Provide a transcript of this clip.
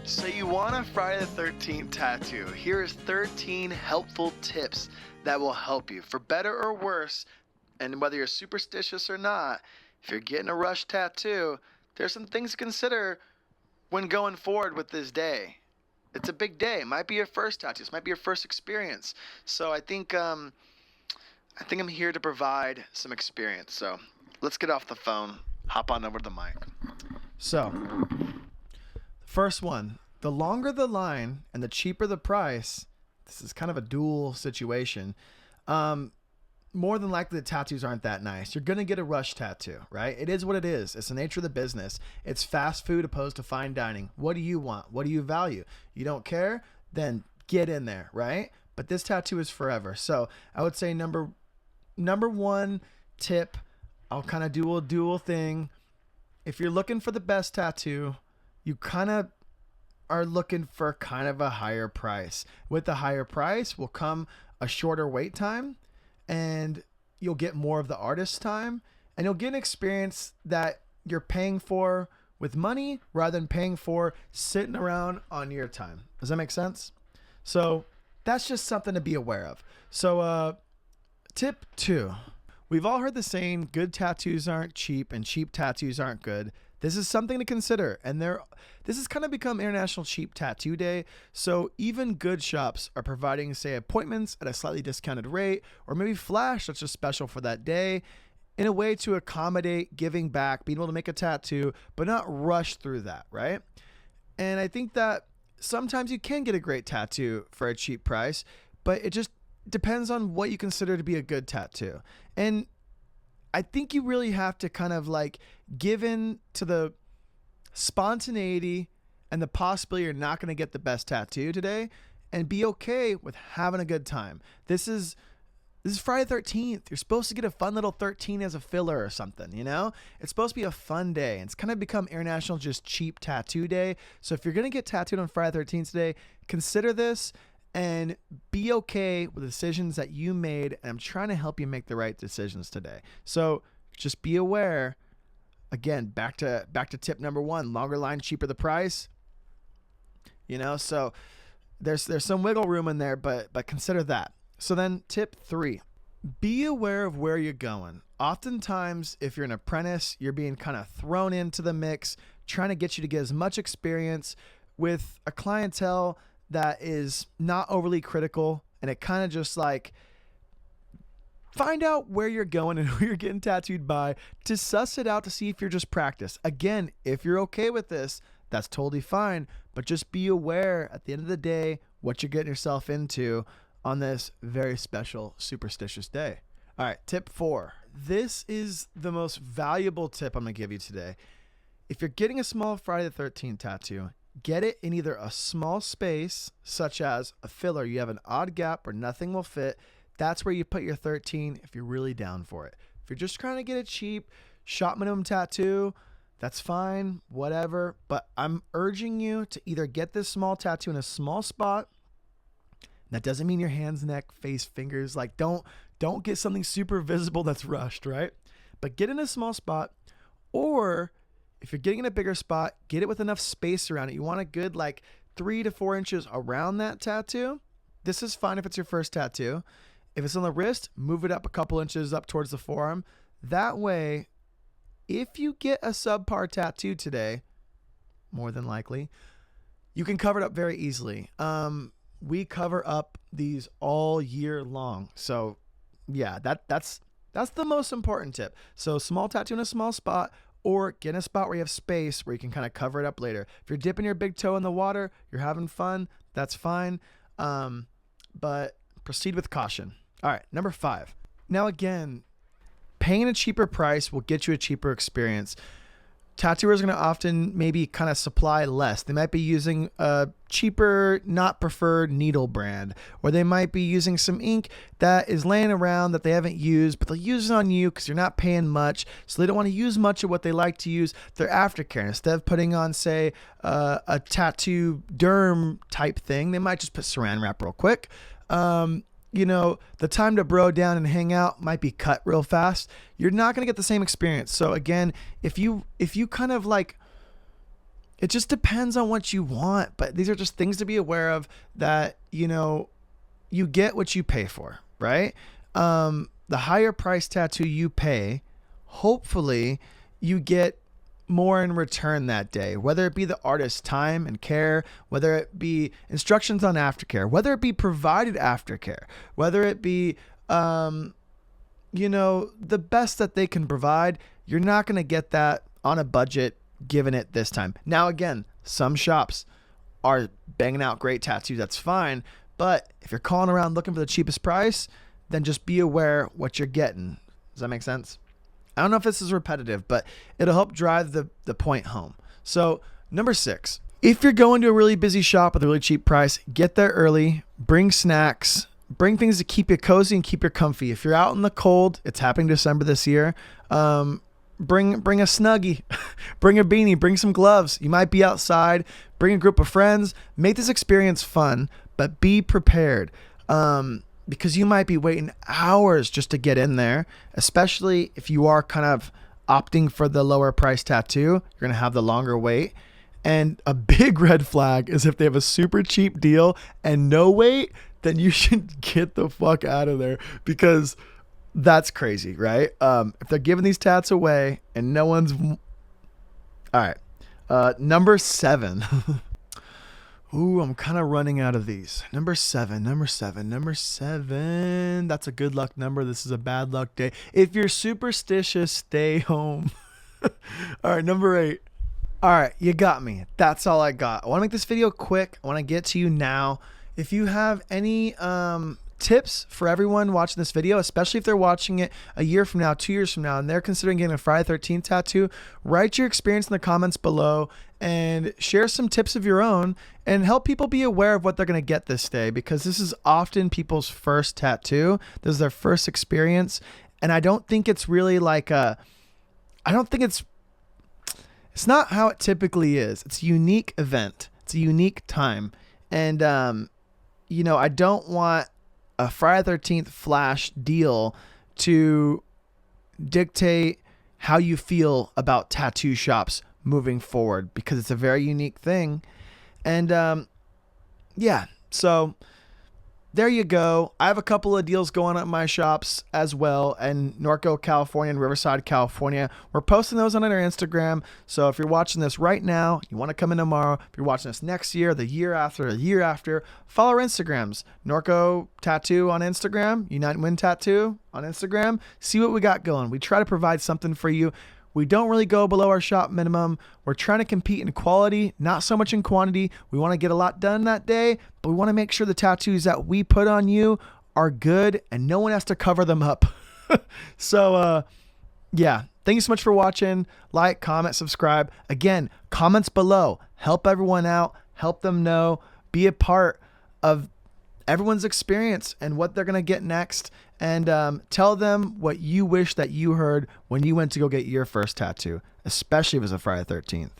So you want a Friday the 13th tattoo. Here is 13 helpful tips that will help you, for better or worse. And whether you're superstitious or not, if you're getting a rush tattoo, there's some things to consider when going forward with this day. It's a big day. It might be your first tattoo. This might be your first experience. So I think I'm here to provide some experience. So let's get off the phone. Hop on over to the mic. So, first one, the longer the line and the cheaper the price, this is kind of a dual situation. More than likely the tattoos aren't that nice. You're going to get a rush tattoo, right? It is what it is. It's the nature of the business. It's fast food opposed to fine dining. What do you want? What do you value? You don't care? Then get in there, right? But this tattoo is forever. So I would say number one tip, I'll kind of do a dual thing. If you're looking for the best tattoo, you kind of are looking for kind of a higher price. With the higher price will come a shorter wait time, and you'll get more of the artist's time, and you'll get an experience that you're paying for with money rather than paying for sitting around on your time. Does that make sense? So that's just something to be aware of. So tip 2, we've all heard the saying, good tattoos aren't cheap and cheap tattoos aren't good. This is something to consider, and this has kind of become International Cheap Tattoo Day, so even good shops are providing, say, appointments at a slightly discounted rate, or maybe flash that's just special for that day, in a way to accommodate giving back, being able to make a tattoo, but not rush through that, right? And I think that sometimes you can get a great tattoo for a cheap price, but it just depends on what you consider to be a good tattoo. And I think you really have to kind of like give in to the spontaneity and the possibility you're not going to get the best tattoo today, and be okay with having a good time. This is Friday the 13th. You're supposed to get a fun little 13 as a filler or something, you know? It's supposed to be a fun day. It's kind of become International Just Cheap Tattoo Day. So if you're going to get tattooed on Friday the 13th today, consider this and be okay with the decisions that you made. And I'm trying to help you make the right decisions today. So just be aware. Again, back to tip number 1, longer line, cheaper the price. You know, so there's some wiggle room in there, but consider that. So then tip 3, be aware of where you're going. Oftentimes, if you're an apprentice, you're being kind of thrown into the mix, trying to get you to get as much experience with a clientele that is not overly critical, and it kind of just like find out where you're going and who you're getting tattooed by to suss it out to see if you're just practice. Again, if you're okay with this, that's totally fine, but just be aware at the end of the day what you're getting yourself into on this very special superstitious day. All right, tip 4. This is the most valuable tip I'm going to give you today. If you're getting a small Friday the 13th tattoo, get it in either a small space, such as a filler. You have an odd gap where nothing will fit. That's where you put your 13 if you're really down for it. If you're just trying to get it cheap, shop minimum tattoo, that's fine, whatever. But I'm urging you to either get this small tattoo in a small spot. That doesn't mean your hands, neck, face, fingers. Like don't get something super visible that's rushed, right? But get in a small spot, or if you're getting in a bigger spot, get it with enough space around it. You want a good like 3 to 4 inches around that tattoo. This is fine if it's your first tattoo. If it's on the wrist, move it up a couple inches up towards the forearm. That way, if you get a subpar tattoo today, more than likely, you can cover it up very easily. We cover up these all year long. So yeah, that's the most important tip. So small tattoo in a small spot, or get in a spot where you have space where you can kind of cover it up later. If you're dipping your big toe in the water, you're having fun, that's fine. But proceed with caution. All right, number 5. Now again, paying a cheaper price will get you a cheaper experience. Tattooers are going to often maybe kind of supply less. They might be using a cheaper, not preferred needle brand, or they might be using some ink that is laying around that they haven't used, but they'll use it on you because you're not paying much. So they don't want to use much of what they like to use, their aftercare. Instead of putting on, say, a tattoo derm type thing, they might just put saran wrap real quick. You know, the time to bro down and hang out might be cut real fast. You're not going to get the same experience. So again, if you kind of like, it just depends on what you want. But these are just things to be aware of, that, you know, you get what you pay for, right? The higher price tattoo you pay, hopefully you get more in return that day, whether it be the artist's time and care, whether it be instructions on aftercare, whether it be provided aftercare, whether it be, you know, the best that they can provide. You're not going to get that on a budget given it this time. Now, again, some shops are banging out great tattoos. That's fine. But if you're calling around looking for the cheapest price, then just be aware what you're getting. Does that make sense? I don't know if this is repetitive, but it'll help drive the point home. So number 6, if you're going to a really busy shop with a really cheap price, get there early, bring snacks, bring things to keep you cozy and keep you comfy. If you're out in the cold, it's happening December this year. Bring a Snuggie, bring a beanie, bring some gloves. You might be outside, bring a group of friends, make this experience fun, but be prepared. Because you might be waiting hours just to get in there, especially if you are kind of opting for the lower price tattoo. You're going to have the longer wait. And a big red flag is if they have a super cheap deal and no wait, then you should get the fuck out of there, because that's crazy, right? If they're giving these tats away and no one's... All right. Number 7. Ooh, I'm kind of running out of these. Number 7. That's a good luck number. This is a bad luck day. If you're superstitious, stay home. All right, number 8. All right, you got me. That's all I got. I want to make this video quick. I want to get to you now. If you have any tips for everyone watching this video, especially if they're watching it a year from now, 2 years from now, and they're considering getting a Friday the 13th tattoo, write your experience in the comments below and share some tips of your own and help people be aware of what they're going to get this day, because this is often people's first tattoo. This is their first experience. And I don't think it's really like it's not how it typically is. It's a unique event. It's a unique time. And, you know, I don't want a Friday the 13th flash deal to dictate how you feel about tattoo shops moving forward, because it's a very unique thing. And yeah, so there you go. I have a couple of deals going on at my shops as well in Norco, California and Riverside, California. We're posting those on our Instagram. So if you're watching this right now, you want to come in tomorrow, if you're watching this next year, the year after, follow our Instagrams. Norco Tattoo on Instagram, Unite and Win Tattoo on Instagram. See what we got going. We try to provide something for you. We don't really go below our shop minimum. We're trying to compete in quality, not so much in quantity. We want to get a lot done that day, but we want to make sure the tattoos that we put on you are good and no one has to cover them up. So, yeah, thank you so much for watching. Like, comment, subscribe. Again, comments below. Help everyone out. Help them know. Be a part of everyone's experience and what they're going to get next. And tell them what you wish that you heard when you went to go get your first tattoo, especially if it was a Friday the 13th.